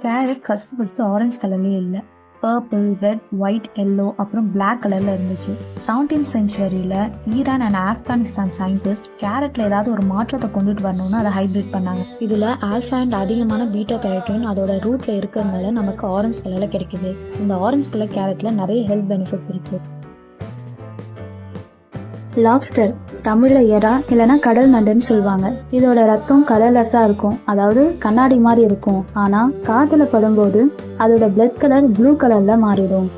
Carrot first orange கலர்லேயே இல்லை, purple, red, white, yellow அப்புறம் பிளாக் கலரில் இருந்துச்சு. 17th செஞ்சுரியில் ஈரான் அண்ட் ஆப்கானிஸ்தான் சயின்டிஸ்ட் கேரட்டில் ஏதாவது ஒரு மாற்றத்தை கொண்டுட்டு வரணும்னு அதை ஹைப்ரிட் பண்ணாங்க. இதில் ஆல்ஃபா அண்ட் அதிகமான பீட்டா கேரட்டின் அதோட ரூட்டில் இருக்கிறதுனால நமக்கு ஆரஞ்சு கலரில் கிடைக்குது. இந்த ஆரஞ்சு கலர் கேரட்டில் நிறைய ஹெல்த் பெனிஃபிட்ஸ் இருக்குது. லாப்ஸ்டர், தமிழில் எறா இல்லைன்னா கடல் நண்டுன்னு சொல்லுவாங்க. இதோட ரத்தம் கலர்லெஸ்ஸாக இருக்கும், அதாவது கண்ணாடி மாதிரி இருக்கும். ஆனால் காற்றுல படும்போது அதோட பிளட் கலர் ப்ளூ கலரில் மாறிடும்.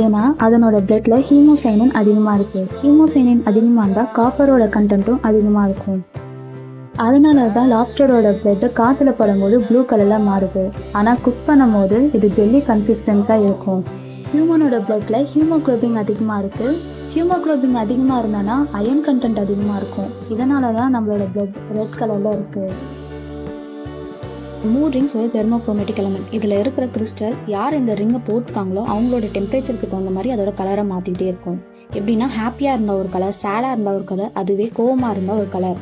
ஏன்னா அதனோட பிளட்ல ஹீமோசைனின் அதிகமாக இருக்குது. ஹீமோசைனின் அதிகமாக இருந்தால் காப்பரோட கண்டென்ட்டும் அதிகமாக இருக்கும். அதனால தான் லாப்ஸ்டரோட பிளட்டு காற்றுல படும்போது ப்ளூ கலரில் மாறுது. ஆனால் குக் பண்ணும்போது இது ஜெல்லி கன்சிஸ்டன்ஸாக இருக்கும். ஹியூமனோட பிளட்ல ஹீமோக்ளோபின் அதிகமாக இருக்குது. ஹீமோக்ளோபின் அதிகமாக இருந்தானா அயன் கண்டென்ட் அதிகமாக இருக்கும். இதனால தான் நம்மளோட பிளட் ரெட் கலரில் இருக்குது. மூட் ரிங்ஸ் ஒரு தெர்மோக்ரோமேட்டிக் எலமெண்ட். இதில் இருக்கிற கிறிஸ்டல் யார் இந்த ரிங்கை போட்டுக்காங்களோ அவங்களோட டெம்பரேச்சருக்கு தகுந்த மாதிரி அதோட கலரை மாற்றிக்கிட்டே இருக்கும். எப்படின்னா ஹாப்பியாக இருந்தால் ஒரு கலர், சேடாக இருந்தால் ஒரு கலர், அதுவே கோவமாக இருந்தால் ஒரு கலர்.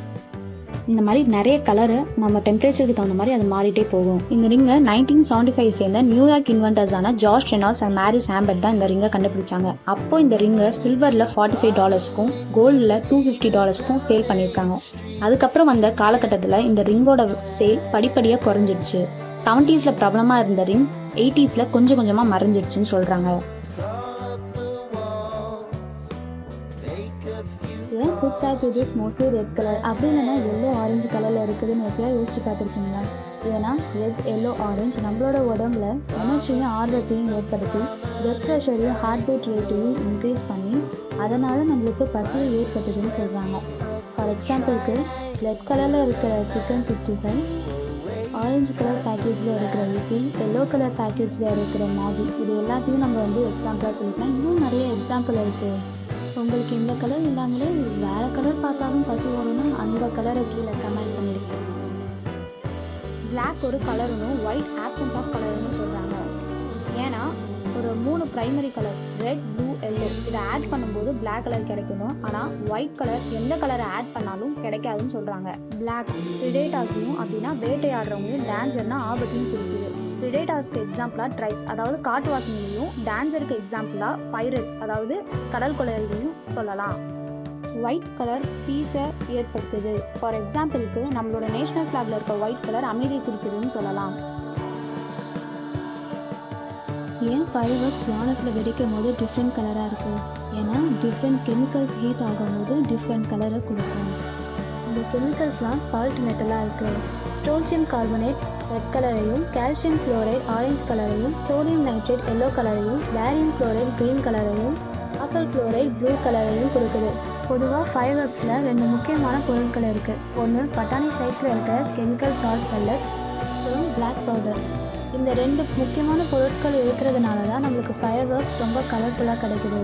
இந்த மாதிரி நிறைய கலரு நம்ம டெம்பரேச்சருக்கு தகுந்த மாதிரி அது மாறிட்டே போகும். இந்த ரிங்கை 1975 சேர்ந்த நியூயார்க் இன்வென்டர்ஸான George Reynolds and Mary Chambert தான் இந்த ரிங்கை கண்டுபிடிச்சாங்க. அப்போ இந்த ரிங்கை சில்வரில் $45க்கும் கோல்டில் $250க்கும் சேல் பண்ணியிருக்காங்க. அதுக்கப்புறம் வந்த காலகட்டத்தில் இந்த ரிங்கோட சேல் படிப்படியாக குறைஞ்சிடுச்சு. 70s பிரபலமாக இருந்த ரிங் 80s கொஞ்சம் கொஞ்சமாக மறைஞ்சிடுச்சுன்னு சொல்கிறாங்க. ஏன் food packages mostly red colour அப்படி இல்லைன்னா எல்லோ ஆரஞ்சு கலரில் இருக்குதுன்னு எப்படியா யோசிச்சு பார்த்துருக்கீங்களா? ஏன்னா ரெட், எல்லோ, ஆரஞ்சு நம்மளோட உடம்புல எனர்ஜியும் ஆர்வத்தையும் ஏற்படுத்தி பிளட் ப்ரெஷரையும் ஹார்ட் பீட் ரேட்டையும் இன்க்ரீஸ் பண்ணி அதனால் நம்மளுக்கு பசியை ஏற்படுதுன்னு சொல்கிறாங்க. ஃபார் எக்ஸாம்பிளுக்கு ரெட் கலரில் இருக்கிற சிக்கன் 65, ஆரஞ்சு கலர் பேக்கேஜில் இருக்கிற யூபி, எல்லோ கலர் பேக்கேஜில் இருக்கிற மேகி, இது எல்லாத்தையும் நம்ம எக்ஸாம்பிளாக சொல்லிக்கலாம். இன்னும் நிறைய எக்ஸாம்பிள் இருக்குது. உங்களுக்கு இந்த கலர் இல்லாமலே வேறு கலர் பார்த்தாலும் பசி வரும்னா அந்த கலரை கீழே கமெண்ட் பண்ணியிருக்கேன். பிளாக் ஒரு கலருன்னு, ஒயிட் ஆப்சன்ஸ் ஆஃப் கலர்னு சொல்கிறாங்க. ஏன்னா ஒரு 3 primary colours red, blue, yellow இதை ஆட் பண்ணும்போது பிளாக் கலர் கிடைக்கணும். ஆனால் ஒயிட் கலர் எந்த கலரை ஆட் பண்ணாலும் கிடைக்காதுன்னு சொல்கிறாங்க. பிளாக் ப்ரிடேட்டாஸையும் அப்படின்னா வேட்டையாடுறவங்களையும், டேஞ்சர்னா ஆபத்தையும் குறிக்குது. ப்ரிடேட்டாஸ்க்கு எக்ஸாம்பிளாக ட்ரைப்ஸ் அதாவது காட்டுவாசிகளையும், டேஞ்சருக்கு எக்ஸாம்பிளாக பைரட்ஸ் அதாவது கடல் கொள்ளையர்களையும் சொல்லலாம். ஒயிட் கலர் பீஸை ஏற்படுத்துது. ஃபார் எக்ஸாம்பிளுக்கு நம்மளோட நேஷனல் ஃப்ளாகில் இருக்க ஒயிட் கலர் அமைதியை குறிக்குதுன்னு சொல்லலாம். ஏன் ஃபயர் ஒர்க்ஸ் வானத்தில் வெடிக்கும் போது டிஃப்ரெண்ட் கலராக இருக்குது? ஏன்னா டிஃப்ரெண்ட் கெமிக்கல்ஸ் ஹீட் ஆகும்போது டிஃப்ரெண்ட் கலரை கொடுக்கும். இந்த கெமிக்கல்ஸ்லாம் சால்ட் மெட்டலாக இருக்குது. ஸ்டோன்சியம் கார்பனேட் ரெட் கலரையும், கால்சியம் குளோரைட் ஆரஞ்சு கலரையும், சோடியம் நைட்ரேட் எல்லோ கலரையும், பேரியம் குளோரைட் க்ரீன் கலரையும், காப்பர் குளோரைட் ப்ளூ கலரையும் கொடுக்குது. பொதுவாக ஃபயர் ஒர்க்ஸில் 2 முக்கியமான பொருட்கள் இருக்குது. ஒன்று பட்டாணி சைஸில் இருக்க கெமிக்கல் சால்ட் பெல்லட்ஸ், அப்புறம் பிளாக் பவுடர். இந்த 2 முக்கியமான பொருட்கள் இருக்கிறதுனால தான் நம்மளுக்கு ஃபயர் ஒர்க்ஸ் ரொம்ப கலர்ஃபுல்லாக கிடைக்குது.